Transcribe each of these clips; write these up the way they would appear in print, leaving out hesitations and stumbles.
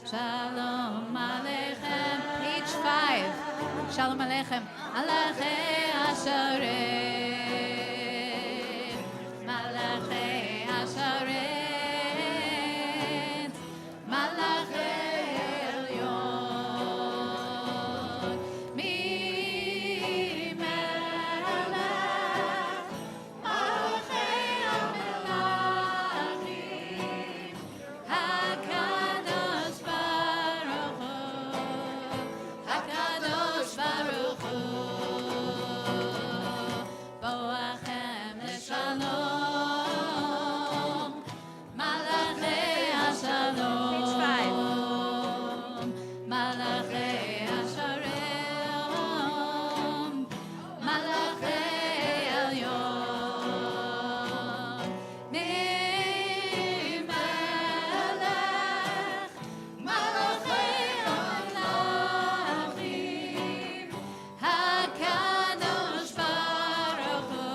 Shalom Aleichem, page 5. Shalom Aleichem, Malachei Hasharet, Malachei Hasharet, Malachei Elyon, Mi Melech, Malachei HaMelachim, HaKadosh Baruch Hu, HaKadosh Baruch Hu, Boachem Leshalom, Malachei HaShalom, Malachei HaShalom, Malachei Elyon, Mi Melech, Malachei HaMelachim, HaKadosh Baruch Hu,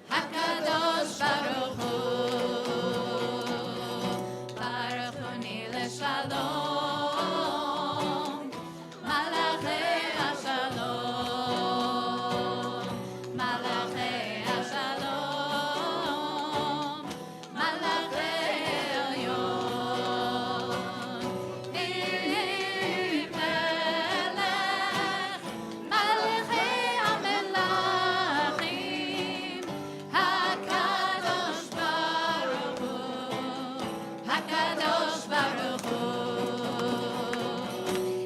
HaKadosh Baruch Hu, Baruch Huni Leshalom, Malachei HaShalom, Malachei HaShalom, Malachei Elyon, Mi Melech, Malachei HaMelachim, HaKadosh Baruch Hu, HaKadosh Baruch Hu,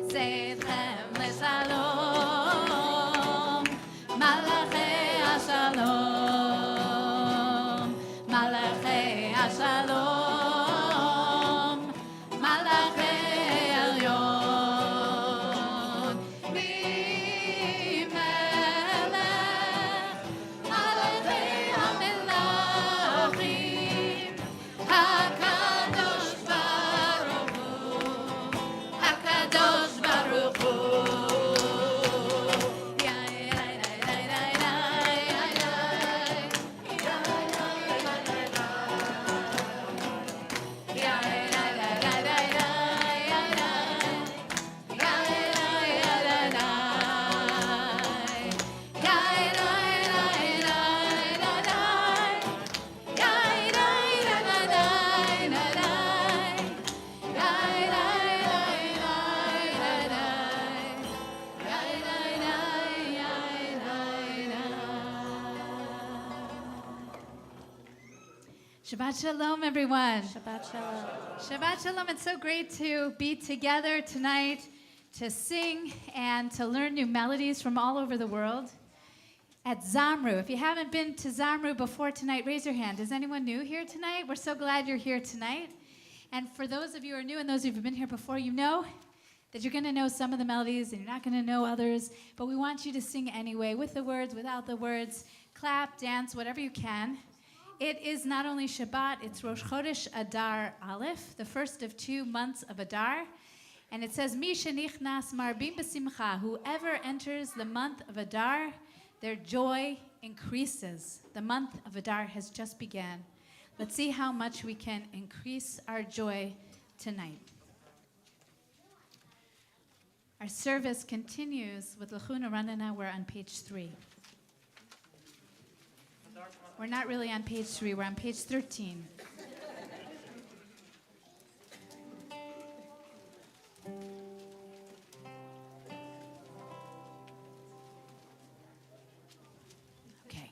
Seidchem Leshalom, Malachei HaShalom, Malachei HaShalom, Malachei Elyon, Mi Melech, Malachei HaMelachim, HaKadosh Baruch Hu, HaKadosh Baruch Hu. Shabbat Shalom, everyone. Shabbat Shalom. Shabbat Shalom. It's so great to be together tonight to sing and to learn new melodies from all over the world at Zamru. If you haven't been to Zamru before tonight, raise your hand. Is anyone new here tonight? We're so glad you're here tonight. And for those of you who are new and those of you who've been here before, you know that you're going to know some of the melodies and you're not going to know others, but we want you to sing anyway, with the words, without the words, clap, dance, whatever you can. It is not only Shabbat, it's Rosh Chodesh Adar Aleph, the first of 2 months of Adar. And it says, Mi shenichnas marbim b'simcha, whoever enters the month of Adar, their joy increases. The month of Adar has just begun. Let's see how much we can increase our joy tonight. Our service continues with Lechuna Ranana. We're on page 3. We're not really on page 3. We're on page 13. Okay.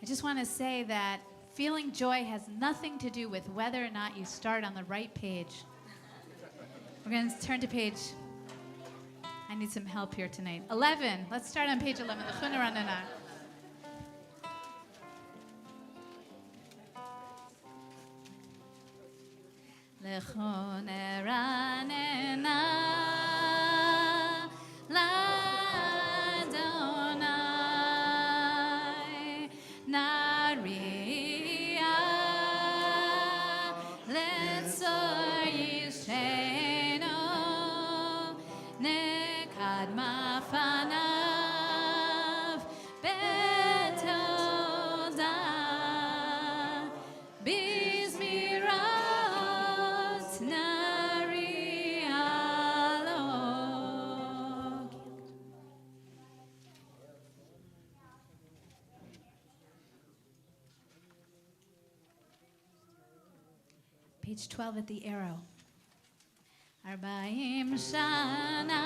I just want to say that feeling joy has nothing to do with whether or not you start on the right page. We're going to turn to page. I need some help here tonight. 11. Let's start on page 11. Lechuna Ranana. Lechuna Ranana l'Adonai Nariya Letzor Yisheno Nekad Mafanav Betoda Bizmirot Nariya Lo. Page 12 at the arrow. Arbaim Shana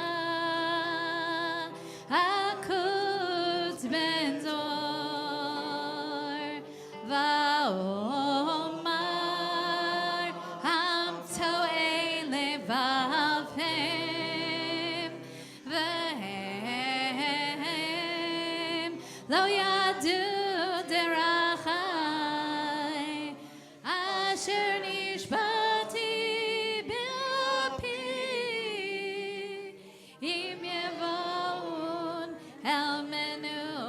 Akut Benzor Vaomar Ham To'e Levavim Vehem Lo Yadu Derachai Asher Nishbati Bilpi Im Yevon El Menuchati.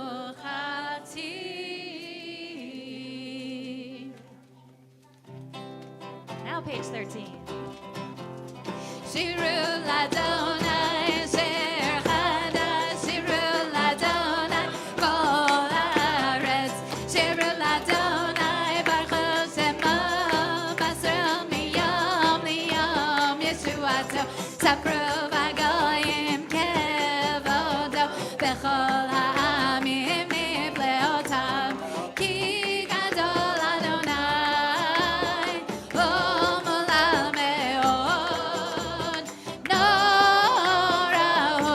Now page 13. Shiru Ladonai Sher Chadash Shiru Ladonai Kol Haaretz Shiru Ladonai Baruch Shemo Basar Miyom Liyom Yeshuato Sapru Vagoyim Kevodo Bechol Ha'amim Nifleotav Ki Gadol Adonai U'Molal Me'od Norahu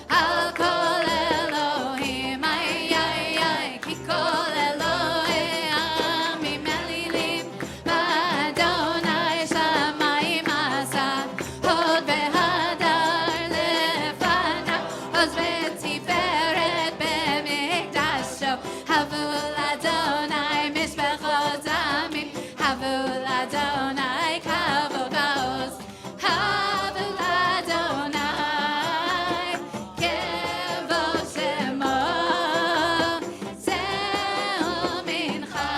Al Kol Elohim Ay Ay Ay Ki Kol Elohim Elilim Adonai Shamayim Asa Hod Behadar Lefanav Oz V'Tiferet B'Mikdasho Havul Adonai Mishpachot Amim Havul Adonai Kavod Va'oz Havul Adonai Kevod Shemo Zeh Mincha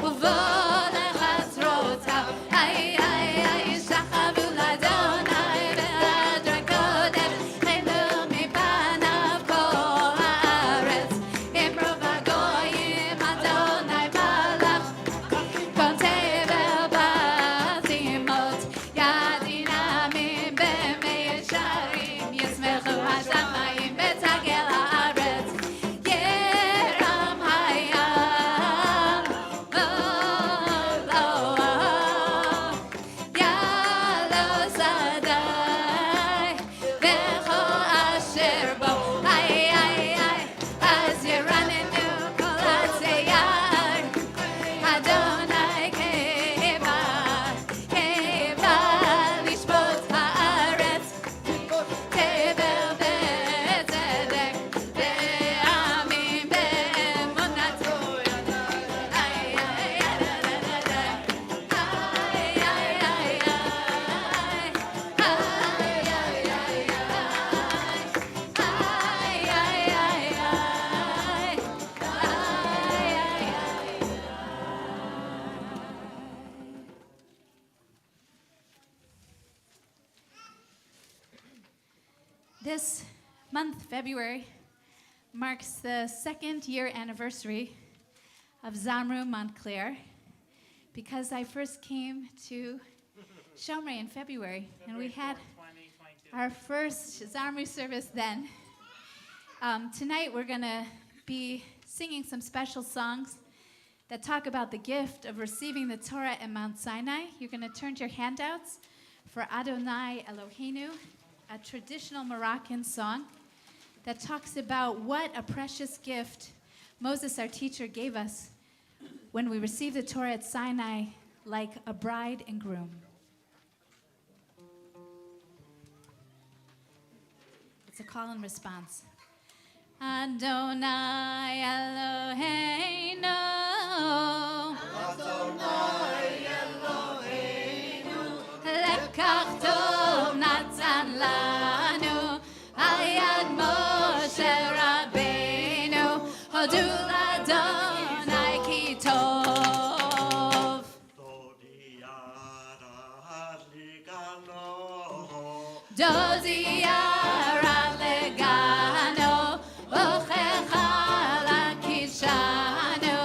Uvod Chatzrotav Ay Ay Ay Shachavul Adonai Be'adra Kodesh Chelu Mipanav Kol Haaretz Imru Vagoyim Adonai Malach Kon Tevel Batimot Yadinamim B'mei Yesharim Yismechu Hashamayim Betagel Haaretz Yeram Hayam Lo Yalo Sadai Bechol Asher Bo Ay Ay Ay Az Yeranenu Kol Hatzeyar Adonai Keva Keva Lishbot Haaretz Tevel Betzedek Be'amim Be'emunah Ay Ay Ay Ay Ay This month, February, marks the 2nd year anniversary of Zamru Montclair, because I first came to Shomrei in February, and we had our first Zamru service then. Tonight we're going to be singing some special songs that talk about the gift of receiving the Torah at Mount Sinai. You're going to turn to your handouts for Adonai Eloheinu, a traditional Moroccan song that talks about what a precious gift Moses, our teacher, gave us when we received the Torah at Sinai like a bride and groom. It's a call and response. Adonai Eloheinu, Adonai Eloheinu, lekach tov natan lanu, al yad Moshe Rabbeinu, hodu l'Adonai ki tov. Dozi yara legano, ochecha lakishanu,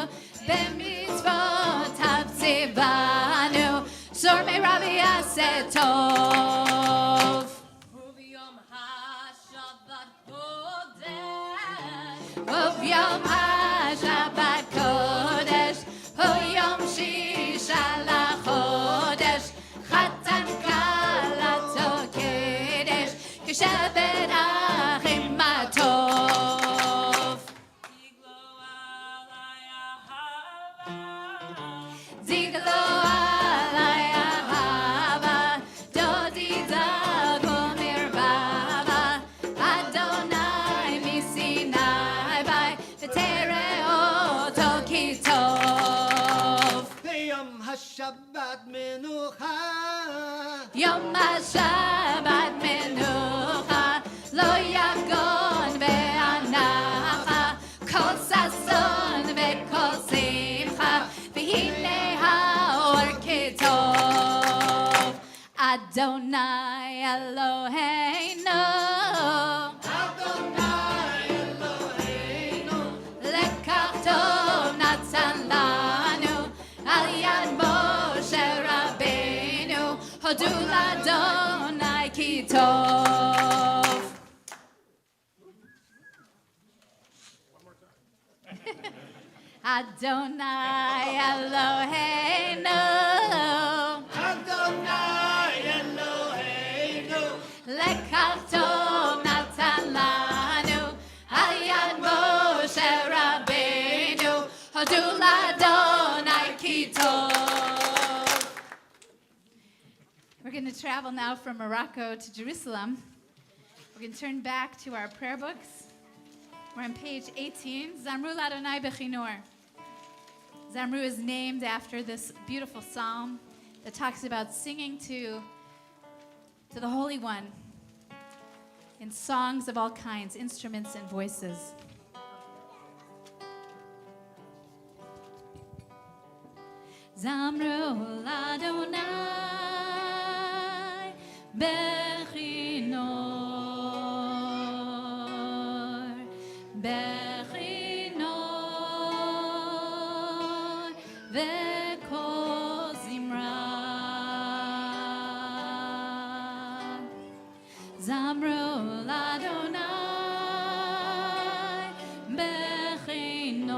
b'mitzvot havtzivanu, Shomrei Rabbi yaseh tov. Uvyom ha-Shabbat kodesh, Uvyom ha-Shabbat kodesh, Uyom shisha lachodesh, Chatan kalato kedesh, Keshevet achim matov. Ziglo alay ahava, dodi zago mirvava, Adonai misinai bai, v'tereo ki tov. B'yom haShabbat menucha, Yom HaShabbat menucha, lo yagon ve'anacha, kol sason ve'kol simcha, v'hine ha'or kitov. Adonai Eloheinu, Adonai Eloheinu, lekach tov natan lanu, al yad Moshe Rabbeinu, hodu l'Adonai ki tov. Adonai Eloheinu, Adonai Eloheinu, lekach tov natan lanu, al yad Moshe Rabbeinu, hodu l'Adonai ki tov. We're going to travel now from Morocco to Jerusalem. We're going to turn back to our prayer books. We're on page 18, Zamru l'Adonai b'chinor. Zamru is named after this beautiful psalm that talks about singing to the Holy One in songs of all kinds, instruments and voices. Zamru l'Adonai b'chinor, b'chinor, v'kol zimra. Zamru l'Adonai b'chinor,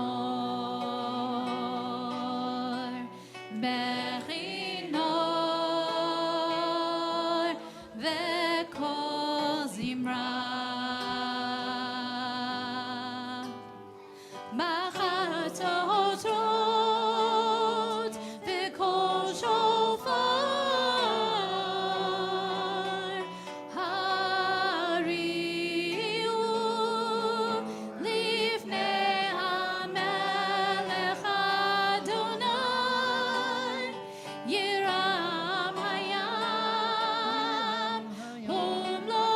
b'chinor, v'kol zimra. B'chatotot v'kol shofar, hari'u lifnei hamelech Adonai, yiram hayam umlo'o,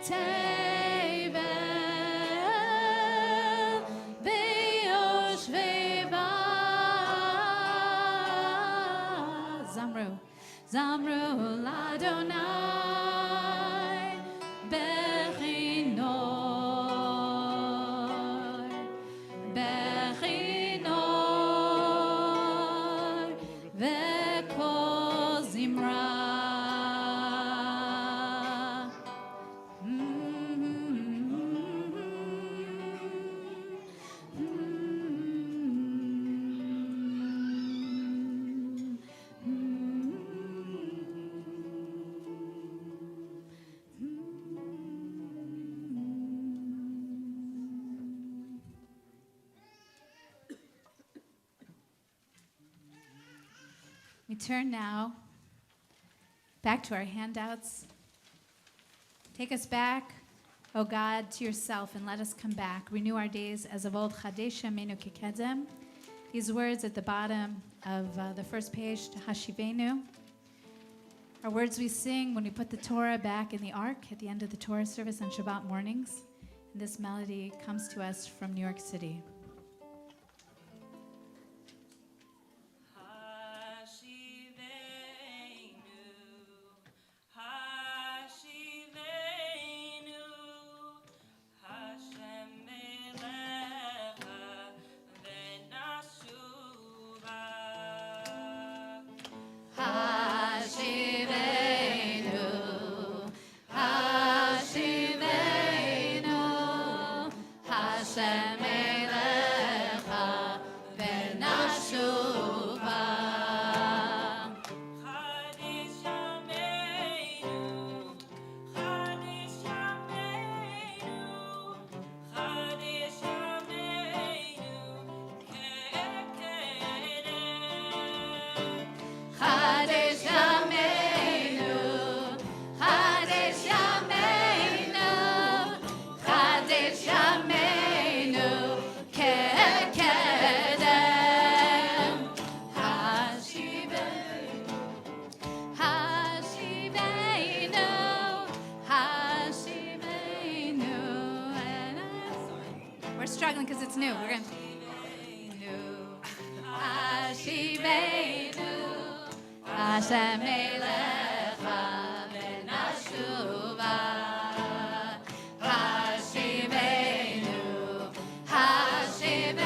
tevel beyoshvei ba. Zamru l'Adonai b'chinor, b'chinor, We turn now back to our handouts. Take us back, O God, to yourself, and let us come back. Renew our days as of old. Chadesh Yameinu Kekedem. These words at the bottom of the first page, to Hashivenu, are words we sing when we put the Torah back in the Ark at the end of the Torah service on Shabbat mornings. And this melody comes to us from New York City. We're struggling because it's new. We're going to... Hashem Elecha v'nashuva Hashivenu Hashivenu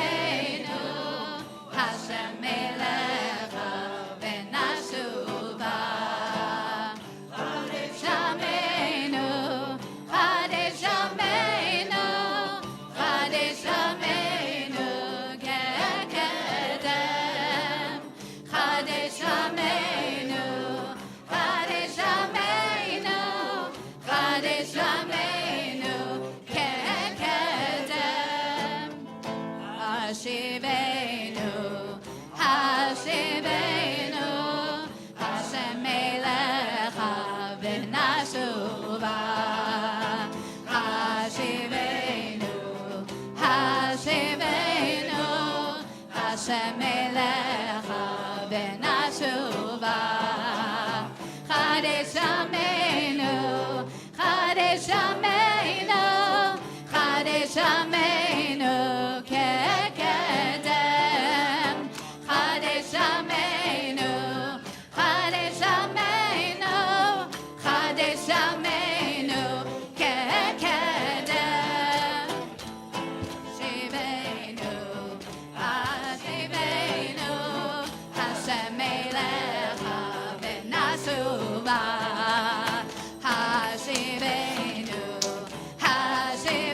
Hashem Elecha v'nashuva Chadesh Yameinu Chadesh Yameinu Chadesh Yameinu Kekedem Chadesh Yameinu Chadesh Yameinu Chadesh Yameinu Kekedem Hashivenu Hashivenu Hashem Elecha v'nashuva Hashivenu Hashivenu Hashem Elecha v'nashuva Chadesh Yameinu Chadesh Yameinu Chadesh Yameinu Kekedem Chadesh Yameinu Chadesh Yameinu Chadesh Yameinu Kekedem Shivenu Hashivenu Hashem Elecha v'nashuva Hashivenu Hashivenu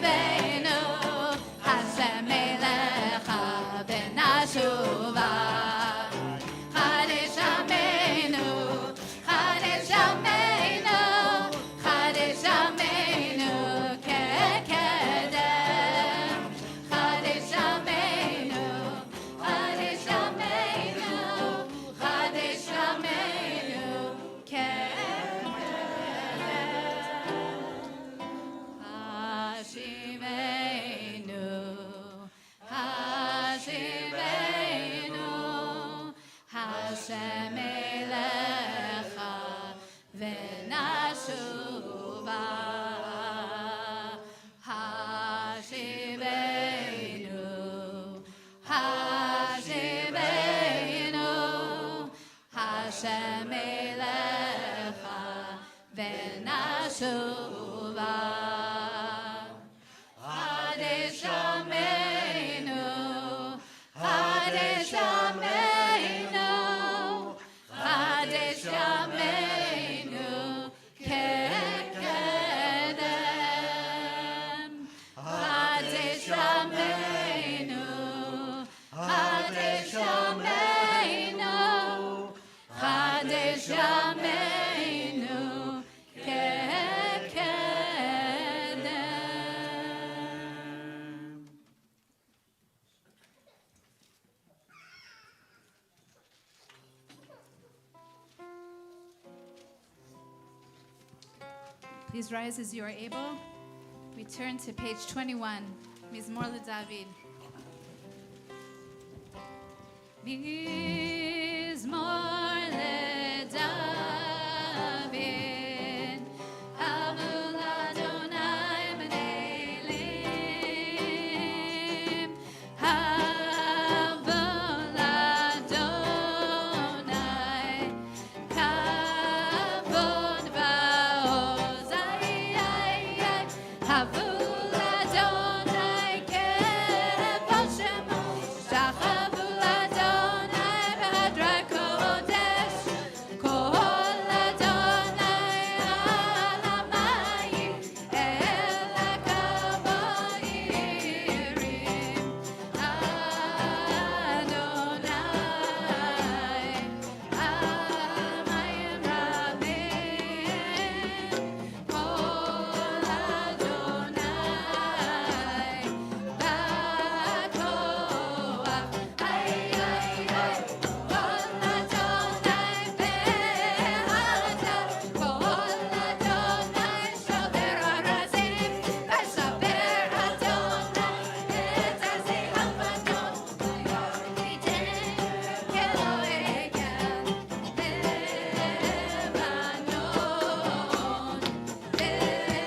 Hashem Elecha v'nashuva Chadesh Yameinu Chadesh Yameinu Chadesh Yameinu Kekedem Chadesh Yameinu Chadesh Yameinu Chadesh Yameinu Kekedem Hashivenu Hashivenu Hashem Elecha v'nashuva Hashivenu Hashivenu Hashem Elecha v'nashuva Chadesh Yameinu Chadesh Yameinu Chadesh Yameinu Kekedem Chadesh Yameinu Chadesh Yameinu Chadesh Yameinu Kekedem. Please rise as you are able. We turn to page 21, Mizmor LeDavid. Mizmor LeDavid, Avu l'Adonai b'nei Elim, Avu l'Adonai, Kavod va'oz, Avu l'Adonai kevod shemo, shachavu l'Adonai b'hadra kodesh, kol Adonai al hamayim, el hakaboirim, Adonai hamayim rabim, kol Adonai b'koach, kol Adonai be'alata, kol Adonai shover arazim, v'shaver Adonai et azei hamadon, v'yiteh Elohei gad Lebanon, v'Sirion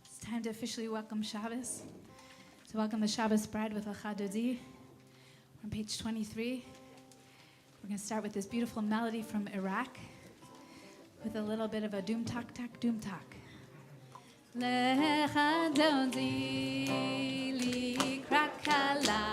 It's time to officially welcome Shabbos. To welcome the Shabbos bride with Lecha Dodi. On page 23, we're going to start with this beautiful melody from Iraq with a little bit of a doom tak tak doom tak. Lecha Dodi li krakala.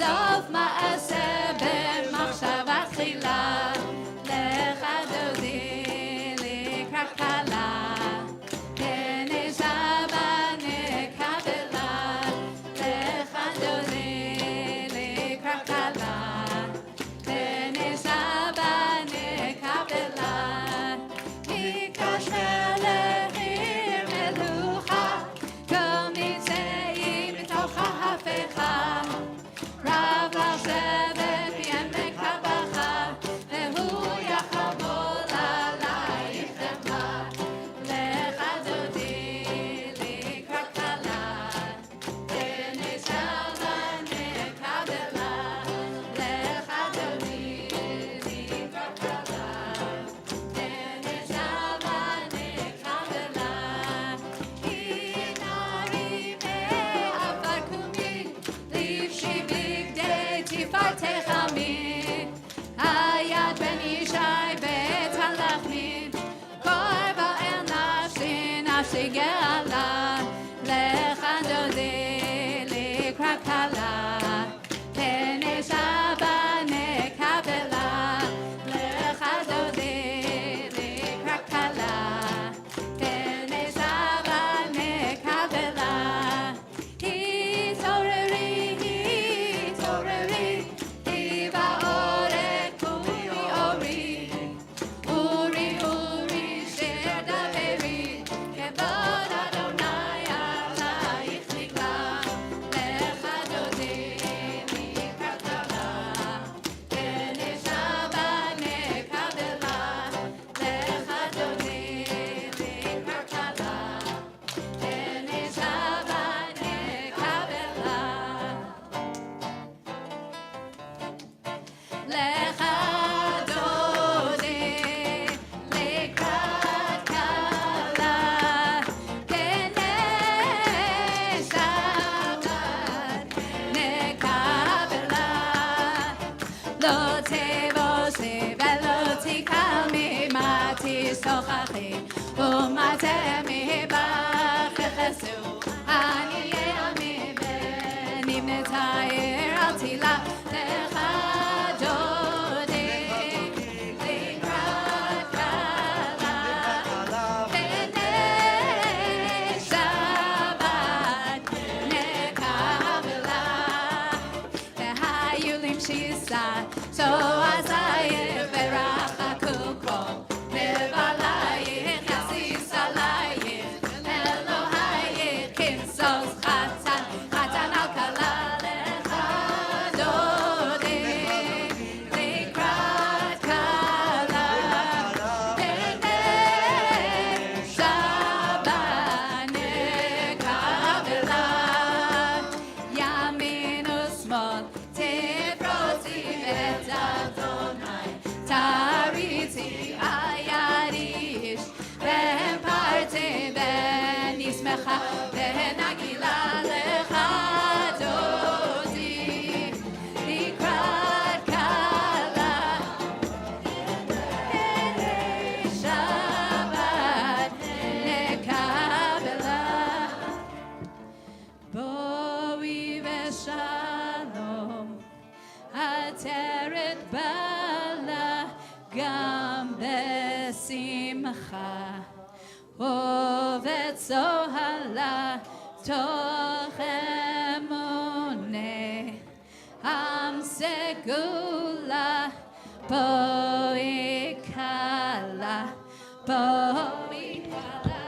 Sof ma'aseh krakala, pene Shabbat nekabela, lecha dode lekrakala, pene Shabbat nekabela. Hitoreri, hiva orek uri ori, uri uri sher daveri, kevod Adonai alayich nigla, lecha dode likratala, pene Shabbat nekabela, lecha dode likratala, pene Shabbat nekabela. Lecha dode lekrat kala, pene Shabbat nekabela. Lo tevose velo tikal mimati sochachi, umatemi bachechesu, ani yami benim netayer al tila. Lecha dode lekrat kala, pene Shabbat nekabela. Hayulim shisa, so asaye veracha kukro, nevalayich yasisalayich, Elohayich kinsos chatan, chatan al kala. Lecha dode lekrat kala, pene Shabbat nekabela. Yamin usmol tevroti et Adonai, tariti ayarish, ben parte ben ismecha, ben agila. Lecha dodi likrat kala, pene Shabbat nekabela. Boi veshalom, ateret bala, gam besimcha, ovet zohala, toch emunah, am segula, boi kala, boi kala.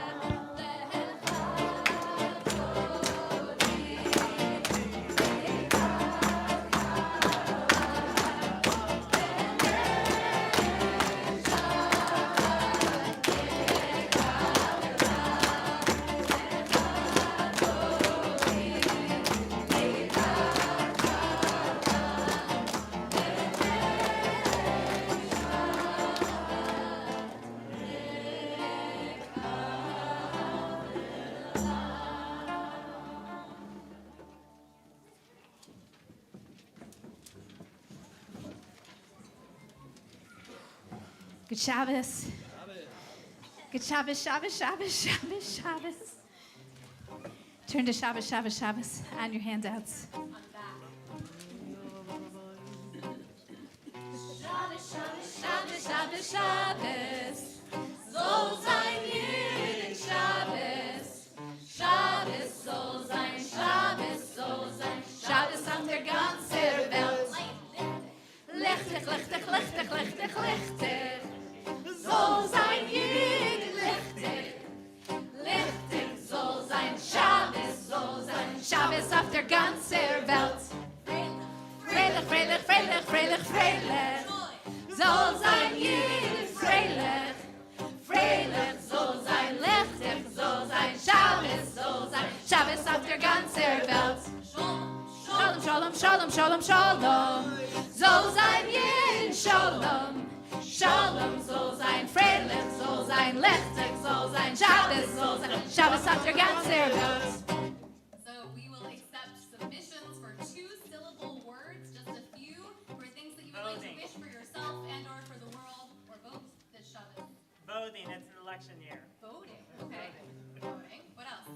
Good Shabbos. Good Shabbos, Shabbos, Shabbos, Shabbos, Shabbos. Turn to Shabbos, Shabbos, Shabbos on your handouts. Shabbos, Shabbos, Shabbos, Shabbos, Shabbos. Soul sein Yidin Shabbos. Shabbos, soul sein, Shabbos, soul sein. Shabbos auf der ganzen Welt. Lichtig, lichtig, lichtig, lichtig, lichtig. Soll sein Jid, lichtig, lichtig, soll sein Shabbos, soll sein Shabbos auf der ganzen Welt. Freilich, freilich, freilich, freilich, freilich, soll sein Jid, freilich, freilich, soll sein lichtig, soll sein Shabbos, soll sein Shabbos auf der ganzen Welt. Shalom, shalom, shalom, shalom, shalom, soll sein Jid, shalom. Shalom soll sein, freilich soll sein, lichtig soll sein, Shabbos soll sein, Shabbos auf der ganzen Welt. So we will accept submissions for 2-syllable words, just a few, for things that you would like to wish for yourself and or for the world, or both this Shabbos. Voting, it's an election year. Voting, okay. Voting. What else?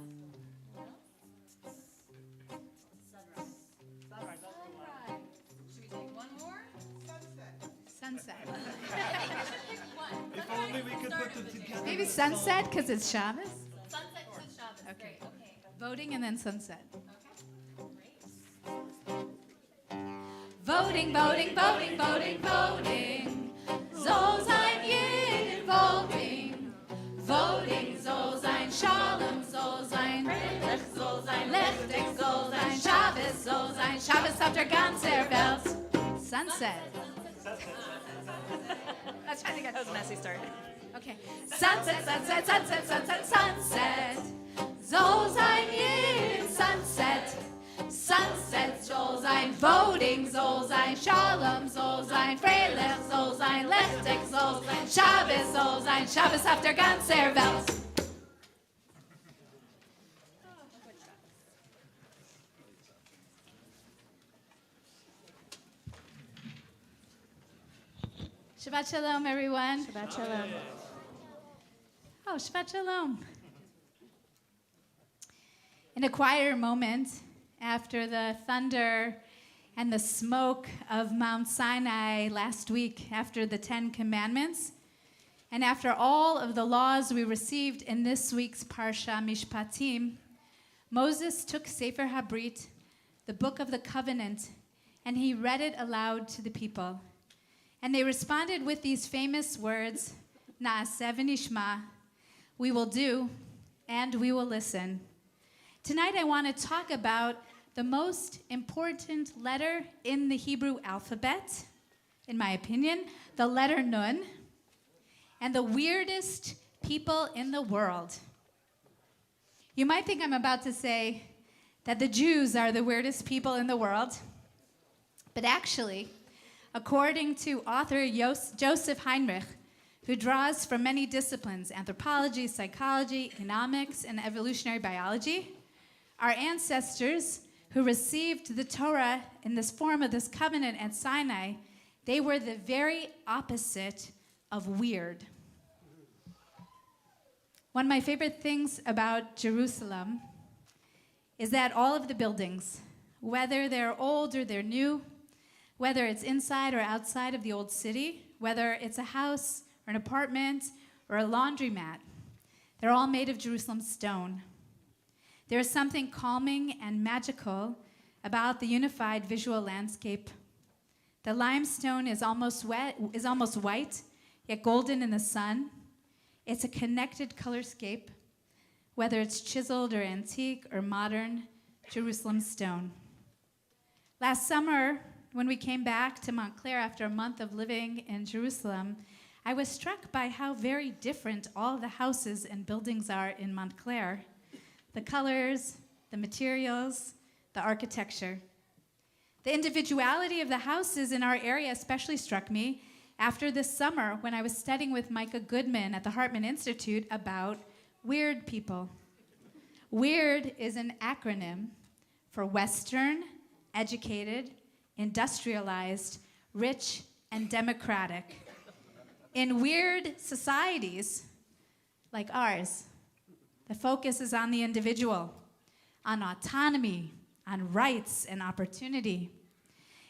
Maybe sunset because it's Shabbos? Sunset to Shabbos. Okay. Great. Okay. Voting and then sunset. Okay. Great. Voting, voting, voting, voting, voting. Soll sein jeden voting. Voting soll sein Shalom, soll sein Friedlich, soll sein Lichtig, soll sein Shabbos, soll sein Shabbos auf der ganzen Welt. Sunset. I was trying to get That was a messy start. Okay. Sunset, sunset, sunset, sunset, sunset. Soll sein jeden Sunset. Sunset soll sein Voting, soll sein Shalom, soll sein Freilich, soll sein Lichtig, soll sein Shabbos, soll sein Shabbos auf der ganzen Welt. Shabbat Shalom, everyone. Shabbat shalom. Oh, Shabbat Shalom. In a quieter moment, after the thunder and the smoke of Mount Sinai last week, after the 10 Commandments, and after all of the laws we received in this week's Parsha Mishpatim, Moses took Sefer HaBrit, the Book of the Covenant, and he read it aloud to the people. And they responded with these famous words, Na'aseh v'nishma, we will do and we will listen. Tonight I want to talk about the most important letter in the Hebrew alphabet, in my opinion, the letter Nun, and the weirdest people in the world. You might think I'm about to say that the Jews are the weirdest people in the world, but actually, according to author Joseph Heinrich, who draws from many disciplines, anthropology, psychology, economics, and evolutionary biology, our ancestors who received the Torah in this form of this covenant at Sinai, they were the very opposite of weird. One of my favorite things about Jerusalem is that all of the buildings, whether they're old or they're new, whether it's inside or outside of the old city, whether it's a house or an apartment or a laundromat, they're all made of Jerusalem stone. There is something calming and magical about the unified visual landscape. The limestone is almost white, yet golden in the sun. It's a connected colorscape, whether it's chiseled or antique or modern Jerusalem stone. Last summer, when we came back to Montclair after a month of living in Jerusalem, I was struck by how very different all the houses and buildings are in Montclair. The colors, the materials, the architecture. The individuality of the houses in our area especially struck me after this summer when I was studying with Micah Goodman at the Hartman Institute about weird people. WEIRD is an acronym for Western, Educated, Industrialized, Rich, and Democratic. In weird societies like ours, the focus is on the individual, on autonomy, on rights and opportunity.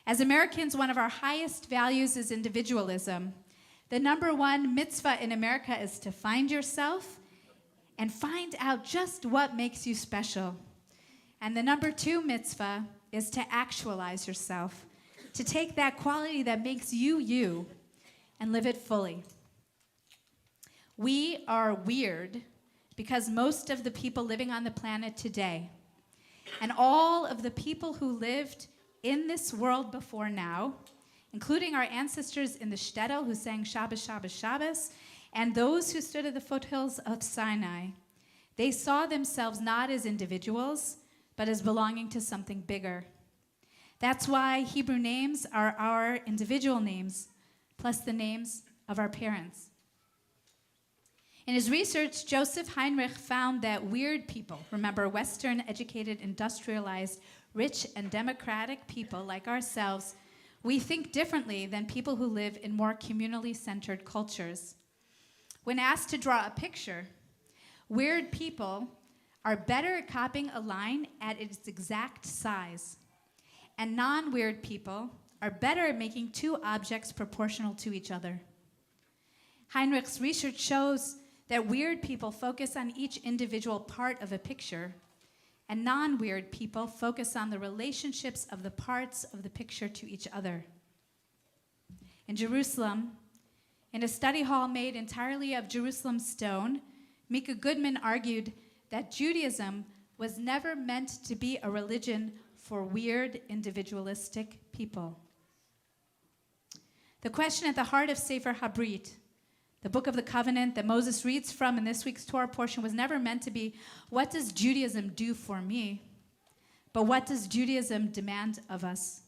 As Americans, one of our highest values is individualism. The number one mitzvah in America is to find yourself and find out just what makes you special. And the number two mitzvah is to actualize yourself, to take that quality that makes you you and live it fully. We are weird because most of the people living on the planet today and all of the people who lived in this world before now, including our ancestors in the shtetl who sang Shabbos, Shabbos, Shabbos, and those who stood at the foothills of Sinai, they saw themselves not as individuals, but as belonging to something bigger. That's why Hebrew names are our individual names, plus the names of our parents. In his research, Joseph Heinrich found that weird people, remember Western, educated, industrialized, rich, and democratic people like ourselves, we think differently than people who live in more communally centered cultures. When asked to draw a picture, weird people are better at copying a line at its exact size, and non-weird people are better at making two objects proportional to each other. Heinrich's research shows that weird people focus on each individual part of a picture, and non-weird people focus on the relationships of the parts of the picture to each other. In Jerusalem, in a study hall made entirely of Jerusalem stone, Mika Goodman argued that Judaism was never meant to be a religion for weird, individualistic people. The question at the heart of Sefer HaBrit, the book of the covenant that Moses reads from in this week's Torah portion, was never meant to be, what does Judaism do for me? But what does Judaism demand of us?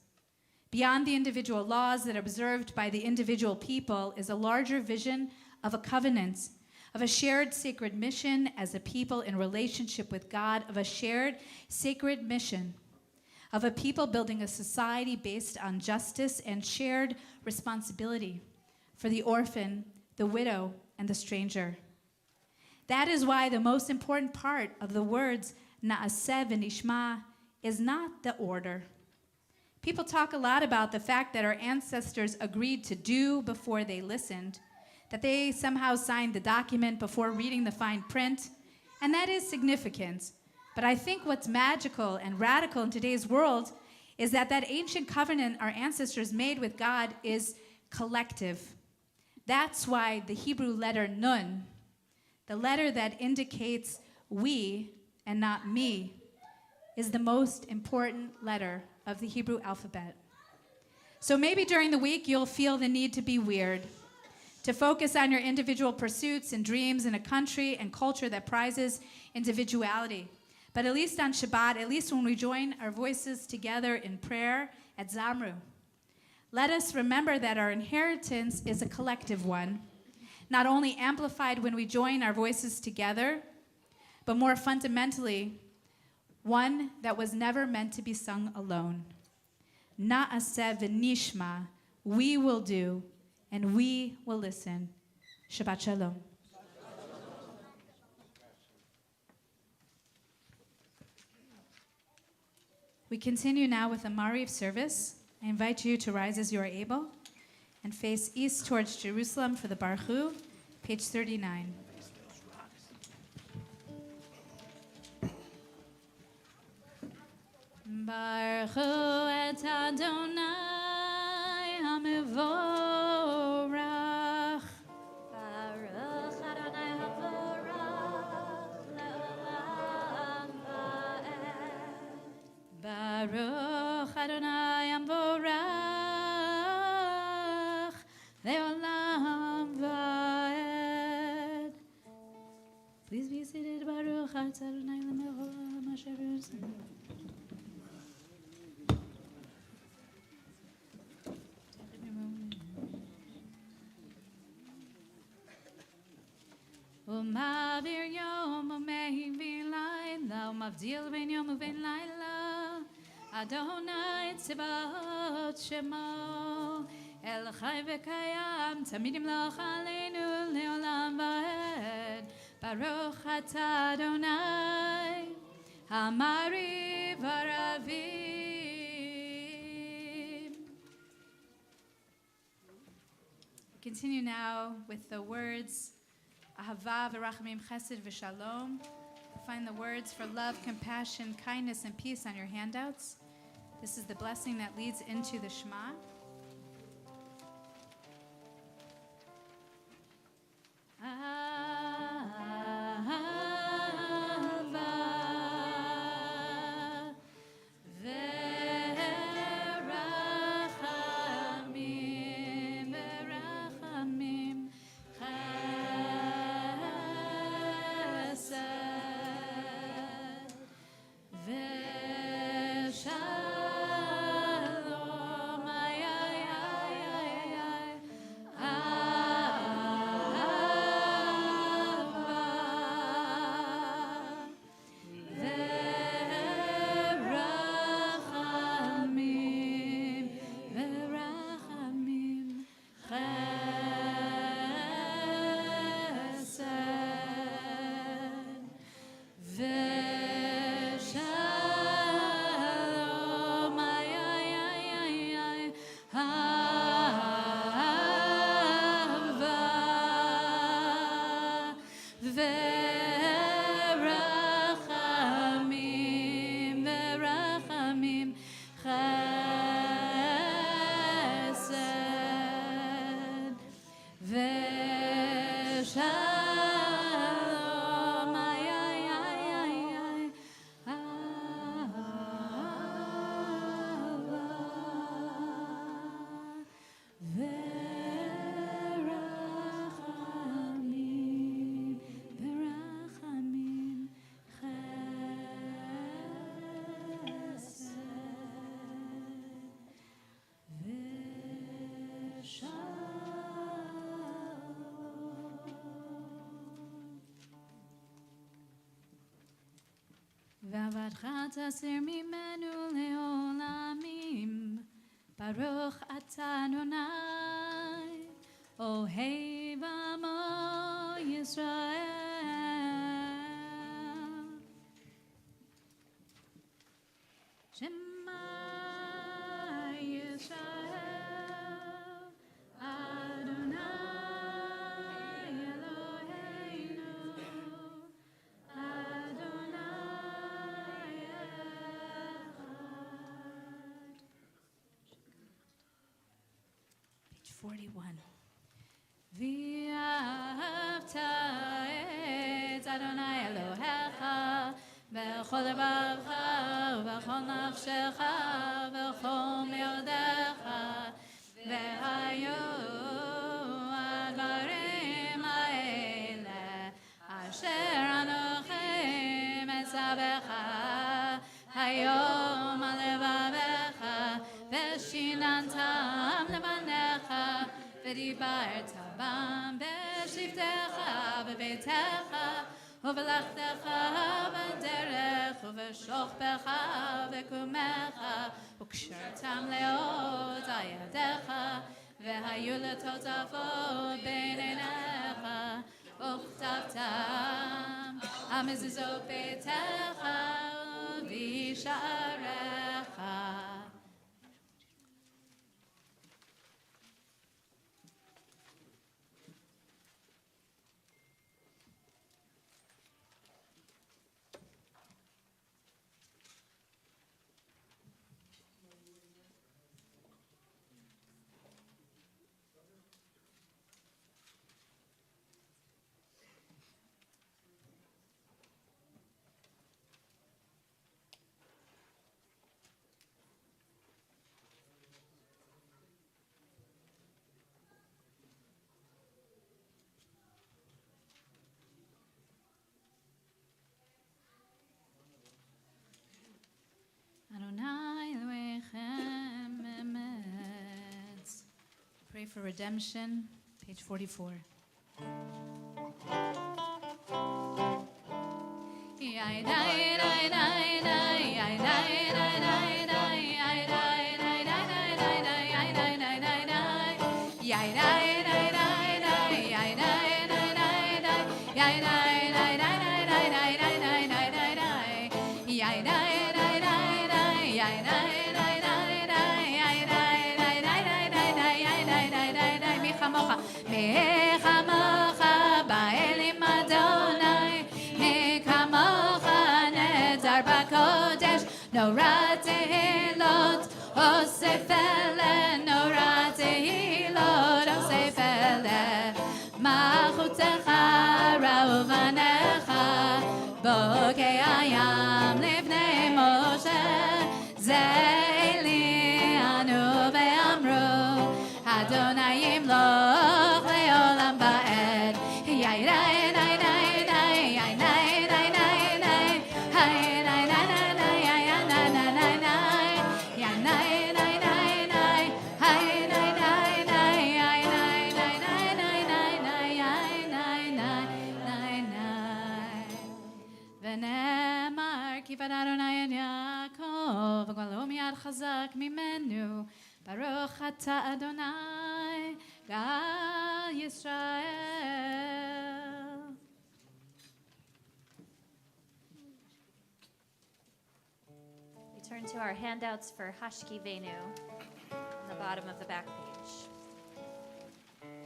Beyond the individual laws that are observed by the individual people is a larger vision of a covenant, of a shared sacred mission as a people in relationship with God, of a shared sacred mission, of a people building a society based on justice and shared responsibility for the orphan, the widow, and the stranger. That is why the most important part of the words Na'aseh v'nishma is not the order. People talk a lot about the fact that our ancestors agreed to do before they listened, that they somehow signed the document before reading the fine print, and that is significant. But I think what's magical and radical in today's world is that that ancient covenant our ancestors made with God is collective. That's why the Hebrew letter Nun, the letter that indicates we and not me, is the most important letter of the Hebrew alphabet. So maybe during the week you'll feel the need to be weird, to focus on your individual pursuits and dreams in a country and culture that prizes individuality. But at least on Shabbat, at least when we join our voices together in prayer at Zamru, let us remember that our inheritance is a collective one, not only amplified when we join our voices together, but more fundamentally, one that was never meant to be sung alone. Na'aseh v'nishma, we will do, and we will listen. Shabbat Shalom. We continue now with the Mariv service. I invite you to rise as you are able and face east towards Jerusalem for the Baruch, page 39. Baruch et Adonai HaMevorach. Baruch Adonai havorach le'olam va'ed. Baruch Adonai HaMevorach le'olam va'ed. Please be seated. Baruch Adonai HaMevorach asher b'Yerushalayim. ומעביר יום ומעביר לילה ומבדיל בין יום ובין לילה אדוני צבאות שמו אל חי וקיים תמיד ימלוך עלינו לעולם ועד ברוך אתה אדוני המעריב הרבים. Continue now with the words Ahava v'rachamim chesed v'shalom. Find the words for love, compassion, kindness, and peace on your handouts. This is the blessing that leads into the Shema. Shalom, שמחה תסיר ממנו לעולמים. ברוך אתה אדוני, אוהב עמו ישראל. שמע ישראל, אדוני אלוהינו, אדוני אחד. Page 41. ואהבת את אדוני אלוהיך בכל לבבך ובכל נפשך ובכל מאודך, והיו הדברים האלה אשר אנוכי מצווך היום על לבבך, ושיננתם לבניך, ודיברת בם בשבתך בביתך ובלכתך בדרך ובשוכבך וקומך, וקשרתם לאות על ידיך, והיו לטוטפות בין עיניך, וכתבתם על מזוזות ביתך ובשעריך. Adonai Elohechem emetz. Pray for redemption, page 44. כמוך באלים אדוני, מי כמוך נדר בקודש, נורא תהילות אוסף אלה, נורא תהילות אוסף אלה, מלכותך רעובנך, בוקי הים לבני משה, זה אלינו ואמרו, אדוני ימלוך לעולם ועד. ונאמר כי פדה אדוני את יעקב וגואלו מיד חזק ממנו, ברוך אתה אדוני גאל ישראל. We turn to our handouts for Hashki Venu on the bottom of the back page.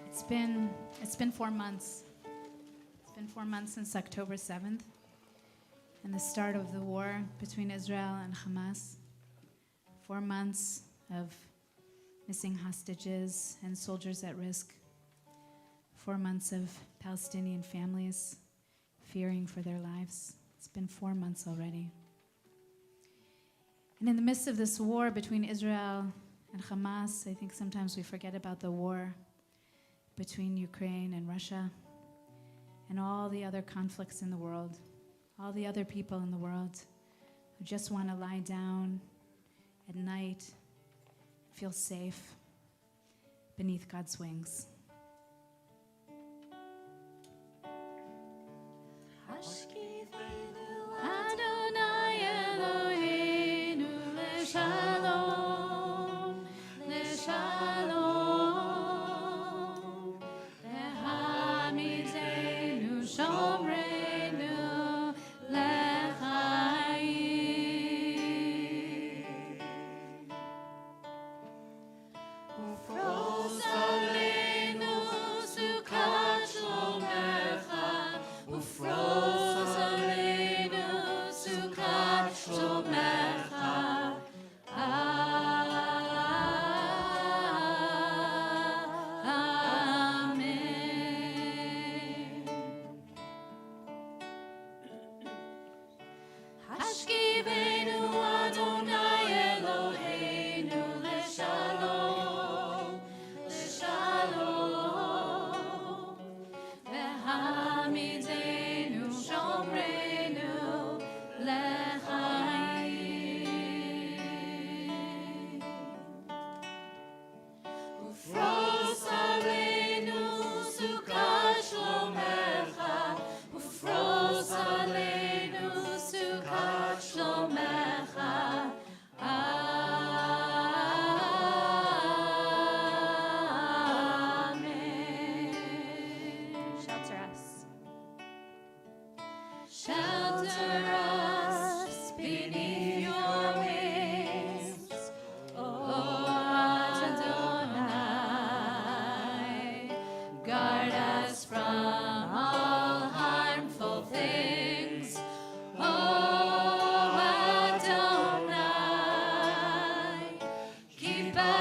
It's been 4 months. It's been 4 months since October 7th and the start of the war between Israel and Hamas. 4 months of missing hostages and soldiers at risk. 4 months of Palestinian families fearing for their lives. It's been 4 months already. And in the midst of this war between Israel and Hamas, I think sometimes we forget about the war between Ukraine and Russia and all the other conflicts in the world, all the other people in the world who just want to lie down at night, feel safe beneath God's wings. Adonai Elohim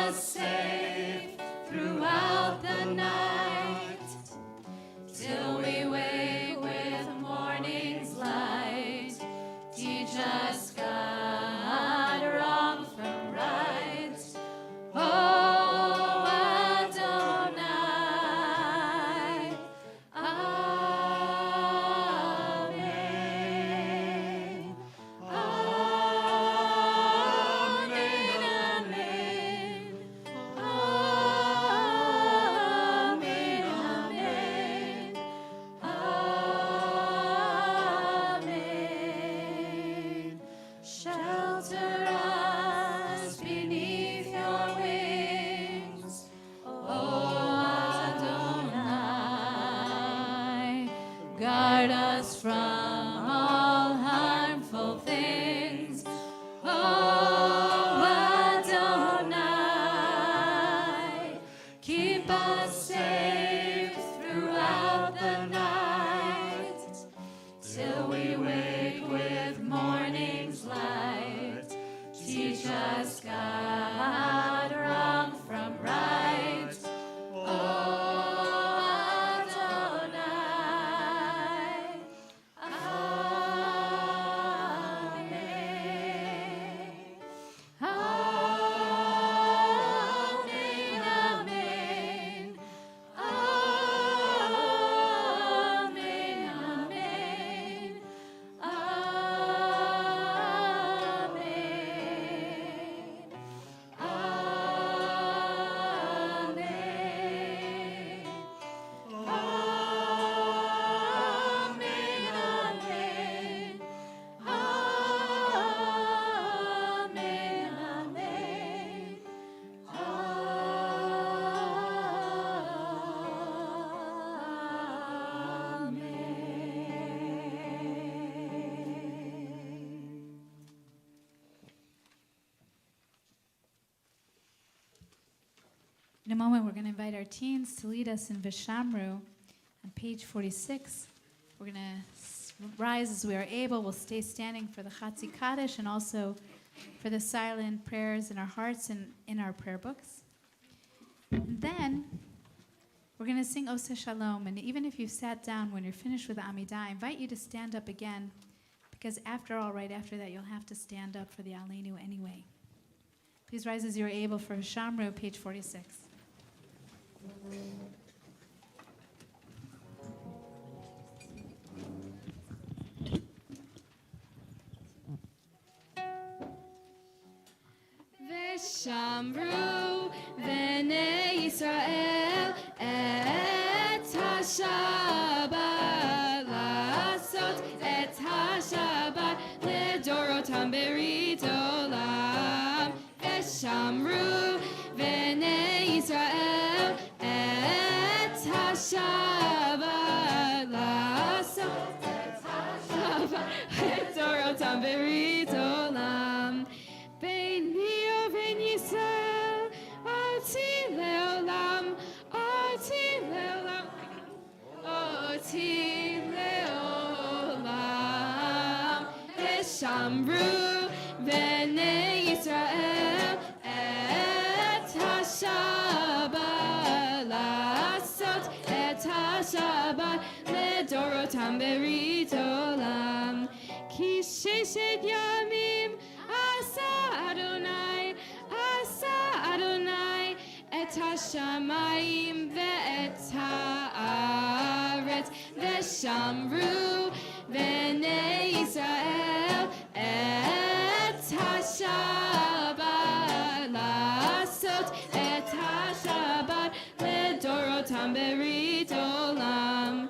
us safe throughout the night, till we wake with morning's light. Teach us, God, wrong from right. Oh, Adonai. Amen. Amen. Amen. Amen. Amen. Shelter us beneath your wings, oh Adonai. Guard us from all harmful things, oh Adonai. Keep us safe throughout the night, till we wake with morning's light. Teach us, God, wrong from right. Oh, Adonai. Amen. Amen. Amen. Amen. In a moment, we're going to invite our teens to lead us in Vishamru on page 46. We're going to rise as we are able. We'll stay standing for the Chatzi Kaddish and also for the silent prayers in our hearts and in our prayer books. And then we're going to sing Oseh Shalom. And even if you've sat down when you're finished with the Amidah, I invite you to stand up again, because after all, right after that, you'll have to stand up for the Aleinu anyway. Please rise as you are able for Shomrei, page 46. Veshamru v'nei Yisrael et ha-Shabbat lasot et ha-Shabbat ledorotam berit olam. Veshamru v'nei Yisrael et ha-Shabbat lasot et ha-Shabbat ledorotam berit olam. Beini uven Yisrael, oti leolam, oti leolam, oti leolam. Veshamru v'nei Yisrael et ha-Shabbat lasot et ha-Shabbat ledorotam berit olam. Ki sheshet yamim Asa Adonai et ha-shamayim ve'et ha'aretz. Veshamru v'nei Yisrael et ha-Shabbat lasot et ha-Shabbat ledorotam berit olam.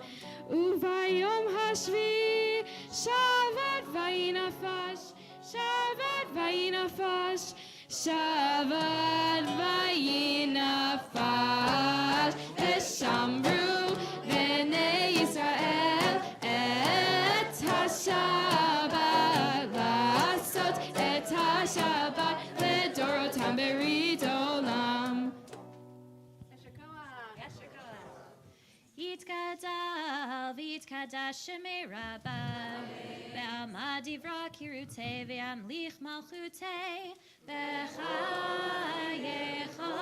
Uvayom hashvi Shabbat vayinafash, Shabbat vayinafash, Shabbat vayinafash. Veshamru v'nei Yisrael et ha-Shabbat lasot et ha-Shabbat ledorotam berit olam. Yitkadal v'yitkadash shemei rabbav, ve'amad divra kirutei ve'amlich malchutei, v'chayecha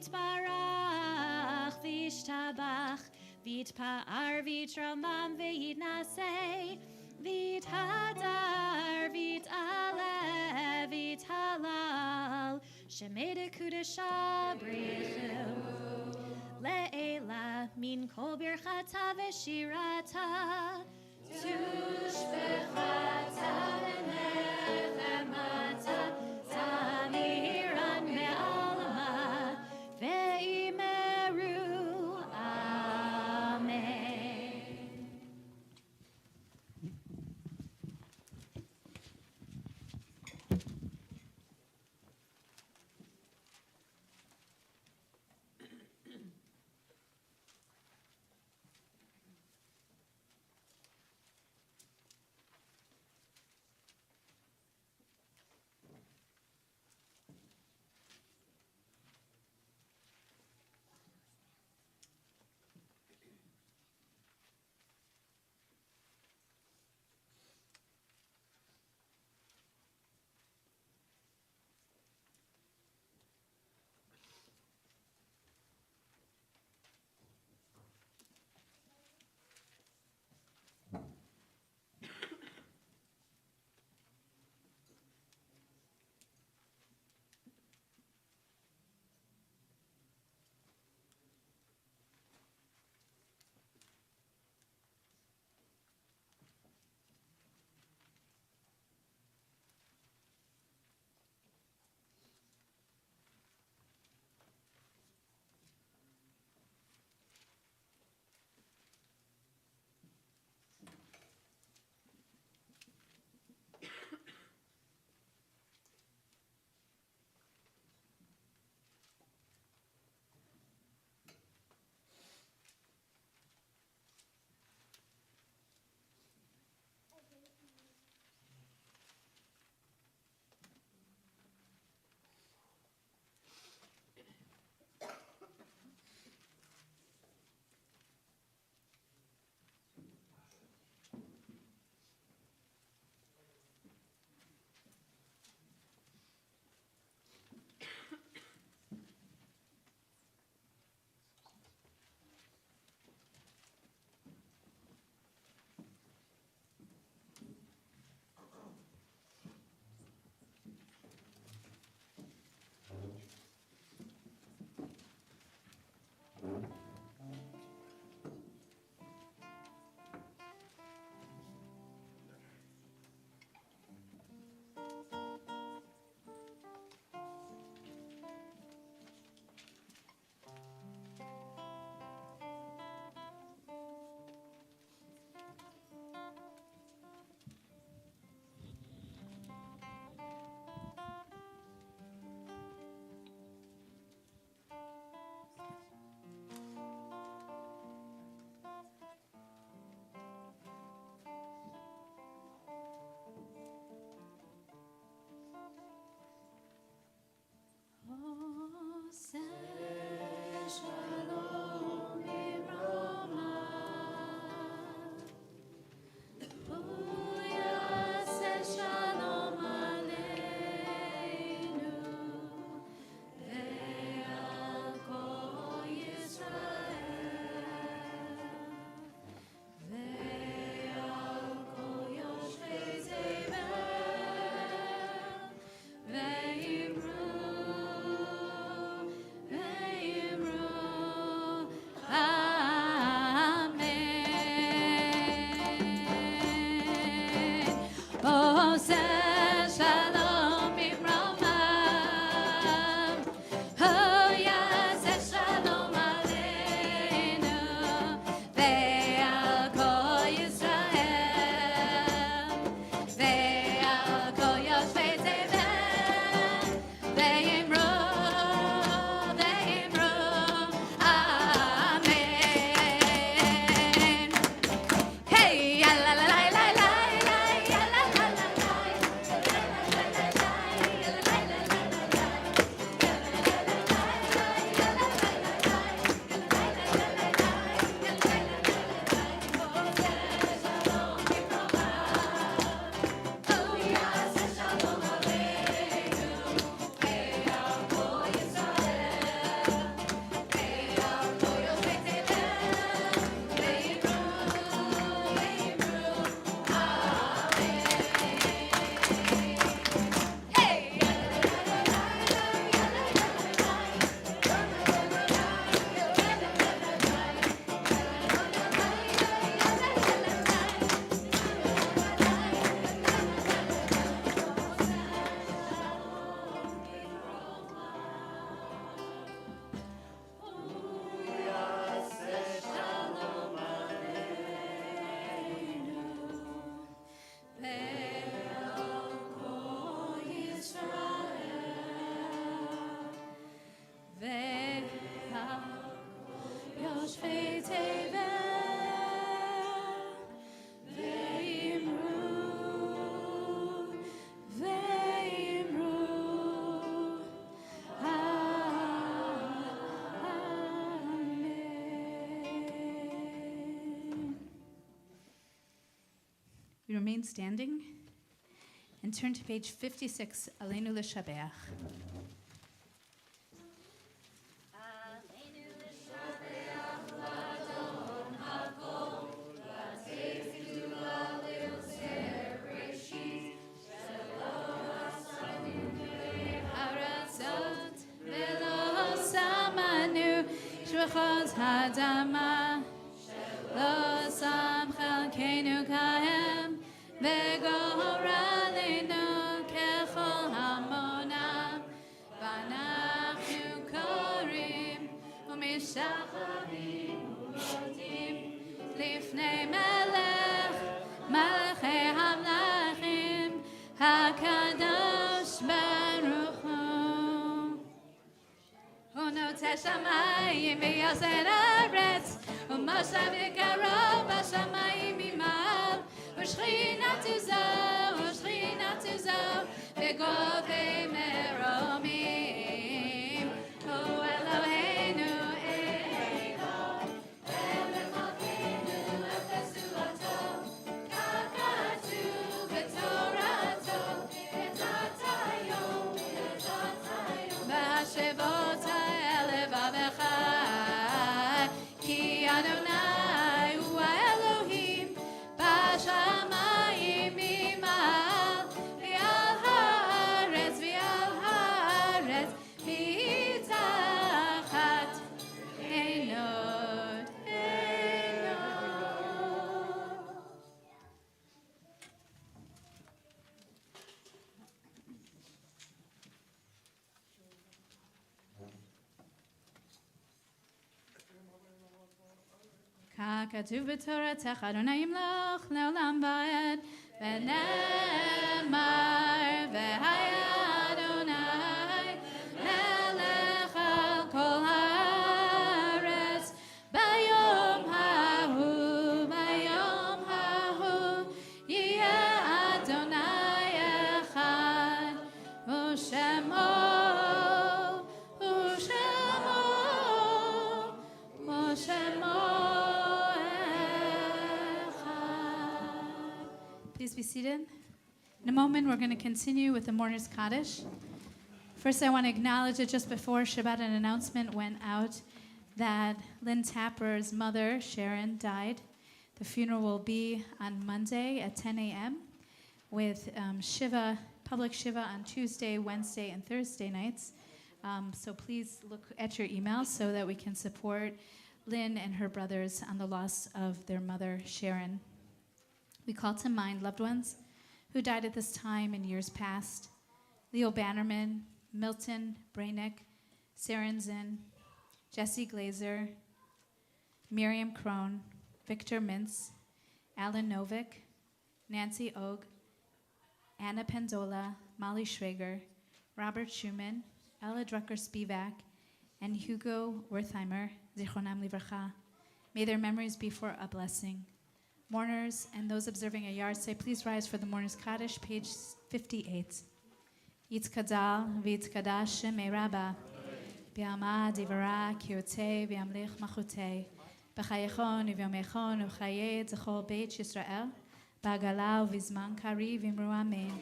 ויתברך וישתבח ויתפאר ויתרומם ויתנשא ויתהדר ויתעלה ויתהלל שמי דקודשה בריחו לעילה מן כל ברכתה ושירתה תושבחתה ונחמתה תמירן בעלמה ואימרו אמן. We remain standing and turn to page 56, Aleinu L'Shabeach. Shvachos Hadama Lo Sam Chalkeinu Kahem Vegoralenu Kechol Hamona Vanachnu Korim Umishachavim Urodim Lifnei Melech Malachei Hamlachim HaKadosh Baruch Hu Unote Shamayim v'yoser haaretz U'moshav v'karov b'shamayim imal U'shchinatu zo v'govei meromim Hu Eloheinu Echad Eloheinu Efesuato Kakatu v'torato V'tatayom V'hashevot Ki Adonai hu Elohim b'shamayim imal v'al haaretz mitachat einot. ככתוב בתורתך אדוני ימלוך לעולם ועד ונאמר והיה אדוני מלך על כל הארץ ביום ההוא יהיה אדוני אחד ושמו Please be seated. In a moment, we're going to continue with the Mourner's Kaddish. First, I want to acknowledge that just before Shabbat, an announcement went out that Lynn Tapper's mother, Sharon, died. The funeral will be on Monday at 10 a.m. with Shiva, public Shiva on Tuesday, Wednesday, and Thursday nights. So please look at your emails so that we can support Lynn and her brothers on the loss of their mother, Sharon. We call to mind loved ones who died at this time in years past. Leo Bannerman, Milton Brainick, Saren Zinn, Jesse Glazer, Miriam Crone, Victor Mintz, Alan Novick, Nancy Og, Anna Pendola, Molly Schrager, Robert Schumann, Ella Drucker-Spivak, and Hugo Wertheimer, Zichronam Livracha. May their memories be for a blessing. Mourners and those observing a yard say, please rise for the Mourner's Kaddish, page 58. Yitzkadal v'yitzkadash shemei Rabba, b'yama divara kiyote v'yamlich machute, b'chayechon v'yomechon v'chayed zechol beit Yisrael, b'agala v'zman kari v'imru amen.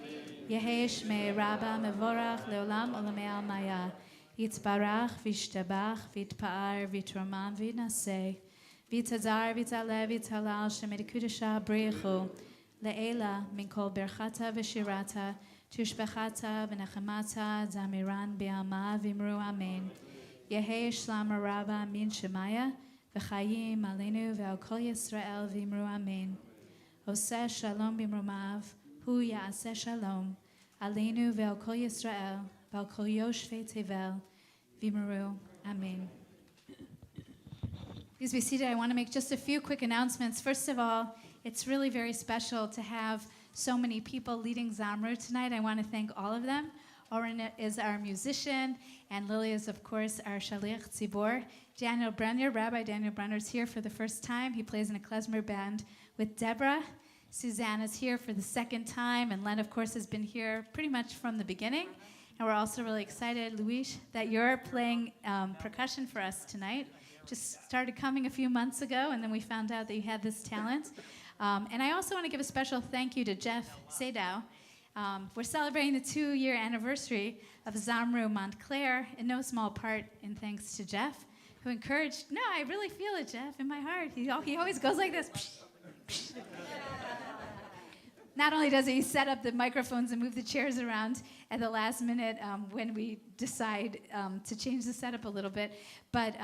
Yehei shmei Rabba mevorach leolam olamei almaya, yitzbarach v'yishtabach v'yitpa'ar v'yitramam v'yinaseh, Vitazar, Vitale, Vitalal, Shemedikudisha, Brechu, Leela, Minkol Berchata, Vishirata, Tushbechata, Venechamata, Zamiran, Biama, Vimru, Amen. Yehei Shlam Rabba, Min Shemaya, V'chayim, Alenu, Ve'al Kol Yisrael, Vimru, Amen. Oseh Shalom Bimrumav, Hu Ya'aseh Shalom, Alenu, Ve'al Kol Yisrael, Ve'al Kol Yoshvei Tevel, Vimru, Amen. Please be seated. I want to make just a few quick announcements. First of all, it's really very special to have so many people leading Zamru tonight. I want to thank all of them. Oren is our musician, and Lily is, of course, our Shaliach Tzibor. Daniel Brenner, Rabbi Daniel Brenner, is here for the first time. He plays in a klezmer band with Deborah. Suzanne is here for the second time, and Len, of course, has been here pretty much from the beginning. And we're also really excited, Luis, that you're playing percussion for us tonight. Just started coming a few months ago, and then we found out that you had this talent. And I also want to give a special thank you to Jeff Sadow. We're celebrating the 2-year anniversary of Zamru Montclair, in no small part in thanks to Jeff, who encouraged, no, I really feel it, Jeff, in my heart. He always goes like this. Not only does he set up the microphones and move the chairs around at the last minute when we decide to change the setup a little bit, but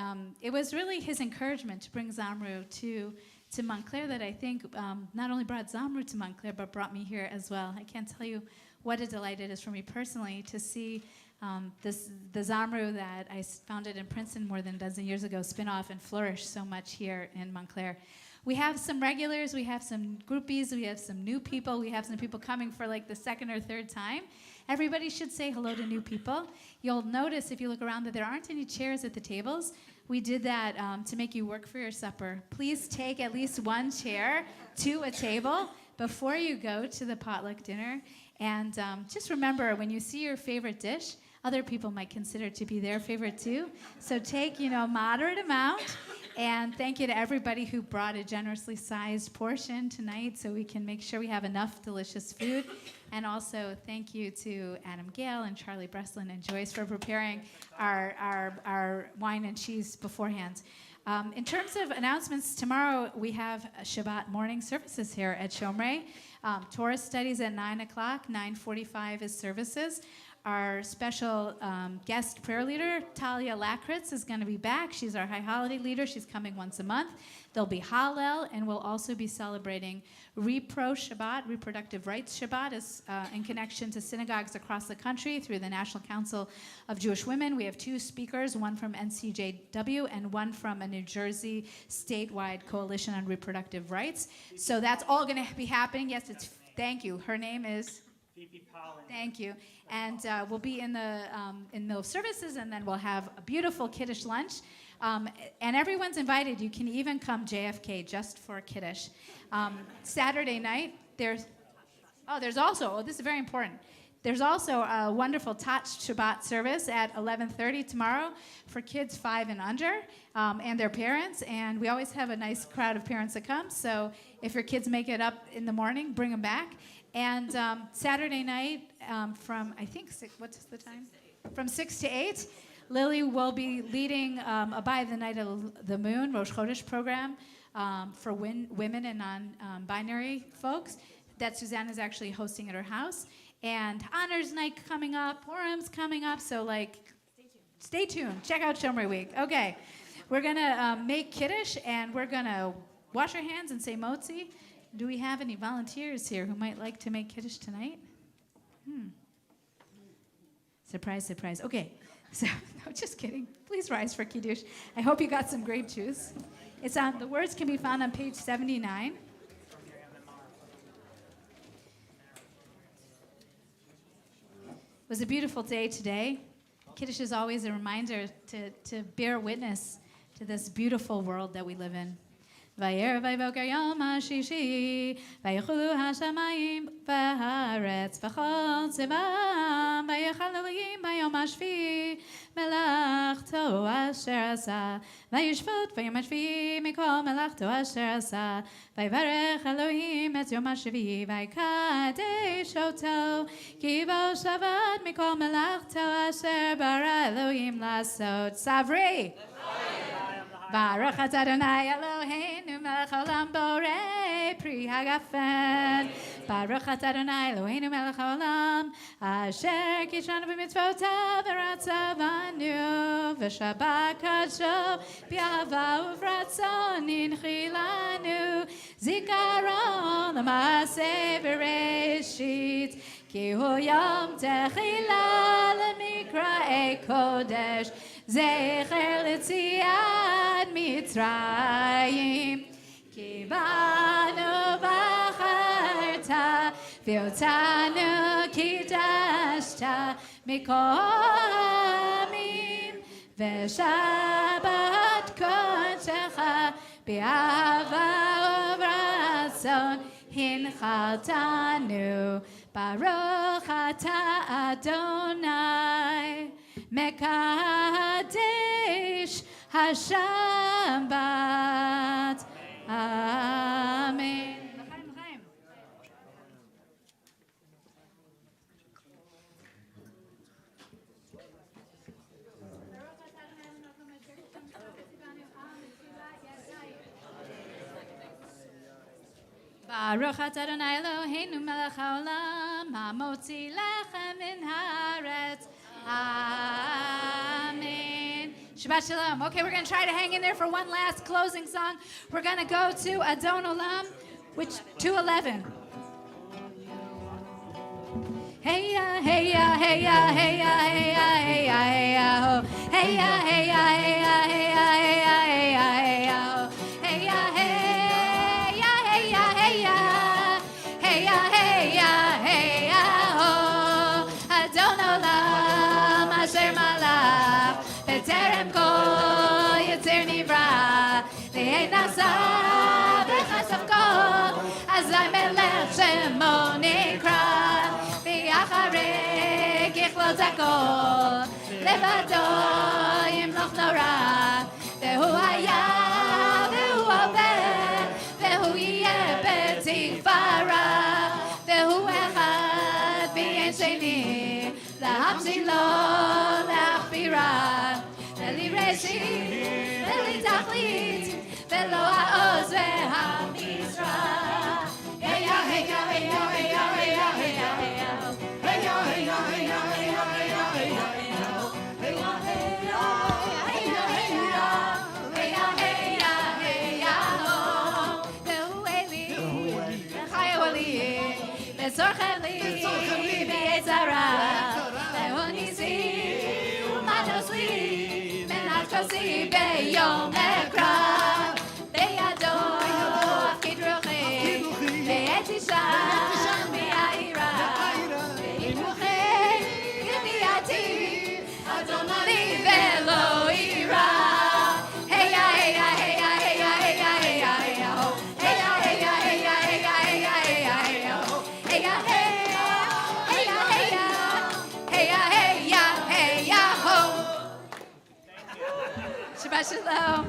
it was really his encouragement to bring Zamru to Montclair that I think not only brought Zamru to Montclair, but brought me here as well. I can't tell you what a delight it is for me personally to see the Zamru that I founded in Princeton more than a dozen years ago spin off and flourish so much here in Montclair. We have some regulars, we have some groupies, we have some new people, we have some people coming for like the second or third time. Everybody should say hello to new people. You'll notice if you look around that there aren't any chairs at the tables. We did that to make you work for your supper. Please take at least one chair to a table before you go to the potluck dinner. And just remember, when you see your favorite dish, other people might consider it to be their favorite too. So take, moderate amount. And thank you to everybody who brought a generously sized portion tonight so we can make sure we have enough delicious food. And also thank you to Adam Gale and Charlie Breslin and Joyce for preparing our wine and cheese beforehand. In terms of announcements, tomorrow we have Shabbat morning services here at Shomrei. Torah studies at 9 o'clock, 9:45 is services. Our special guest prayer leader, Talia Lakritz, is going to be back. She's our High Holiday leader. She's coming once a month. There'll be Hallel, and we'll also be celebrating Repro Shabbat, Reproductive Rights Shabbat, in connection to synagogues across the country through the National Council of Jewish Women. We have 2 speakers, one from NCJW and one from a New Jersey statewide coalition on reproductive rights. So that's all going to be happening. Yes, thank you. Her name is? Thank you. And we'll be in the services, and then we'll have a beautiful Kiddush lunch. And everyone's invited. You can even come JFK just for Kiddush. Saturday night, there's also, this is very important. There's also a wonderful Tatch Shabbat service at 11:30 tomorrow for kids 5 and under and their parents. And we always have a nice crowd of parents that come. So if your kids make it up in the morning, bring them back. And Saturday night from, I think, what's the time? From 6 to 8, Lily will be leading a By the Night of the Moon, Rosh Chodesh program for women and non-binary folks that Suzanne is actually hosting at her house. And Honors Night coming up, Purim's coming up, so stay tuned. Check out Shomrei Week. Okay, we're going to make Kiddush, and we're going to wash our hands and say Motzi. Do we have any volunteers here who might like to make Kiddush tonight? Surprise, surprise. Okay, so no, just kidding. Please rise for Kiddush. I hope you got some grape juice. The words can be found on page 79. It was a beautiful day today. Kiddush is always a reminder to bear witness to this beautiful world that we live in. Vayera vayvoker yom hashishi, vayechulu hashamayim v'haaretz v'chol tzivam, vayechal Elohim bayom hashvi, melachto asher asa, vayishvot vayom hashvi mikol melachto asher asa, vayvarech Elohim et yom hashvi, vaykadesh oto, ki bo Shabbat mikol melachto asher bara Elohim lasot. Savri! Baruch atah Adonai Eloheinu melech haolam borei pri hagafen. Baruch atah Adonai Eloheinu melech haolam asher kishanu b'mitzvotav v'ratzavanu v'shabbat kadsho b'ahava uvratzon inchilanu zikaron l'maaseh bereshit ki hu yom techila l'mikra'ei kodesh zecher l'tziat Mitzrayim ki banu bacharta v'otanu kidashta mikol hamim v'shabbat kodecha b'ahava uvratzon hinchaltanu Baruch atah Adonai Mekadesh HaShabbat. Amen. Baruch atah Adonai Eloheinu melech haolam, hamotzi lechem min haaretz. Amen. Shabbat shalom. Okay, we're going to try to hang in there for one last closing song. We're going to go to Adon Olam, which 211. Hey ya, hey ya, hey ya, hey ya, hey ya, hey ya, hey ya, ho. Hey ya, hey ya, hey ya, hey ya, hey ya, hey ya, hey ya, ho. Hey ya, hey ya, hey ya, hey ya, hey ya, hey ya, hey ya, ho. Adon Olam asher malach b'terem kol yetzer nivra ve'ein nasa b'chasav kol azay melech shemo nikra. אחרי ככלות הכל, לבדו ימלוך נורא, והוא היה והוא עובד, והוא יהיה בתקווה, והוא אחד ואין שני, להמשילו להכפירה, ולי ראשית ולי תכלית, ולא העוז והמשרה. היה, היה, היה, היה, היה, היה, היה. וצורכם לי ביצרה, והוא ניסי ומנוס לי, מנת כוסי ביום הקרב, בידו הפקיד רוחי, ועת אישה מהעירה, ואם רוחי גביעתי, אדונו לי ולא יירא. היה, היה, היה, היה, היה, היה, היה, הו. היה, היה, היה, היה, היה, היה, היה, הו. Hey ya, hey ya, hey ya, hey ya, hey ya, hey ya, hey ya, ho. Shabbat shalom.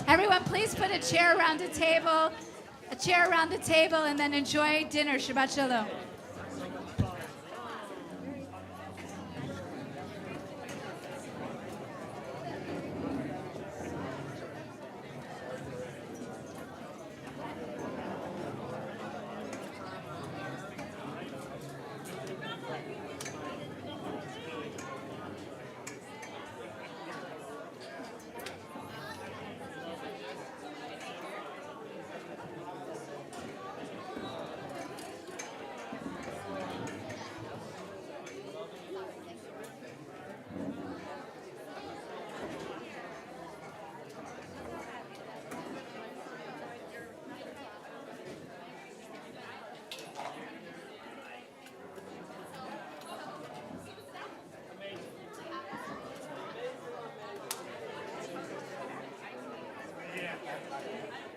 Everyone, please put a chair around the table, and then enjoy dinner. Shabbat shalom. Yeah.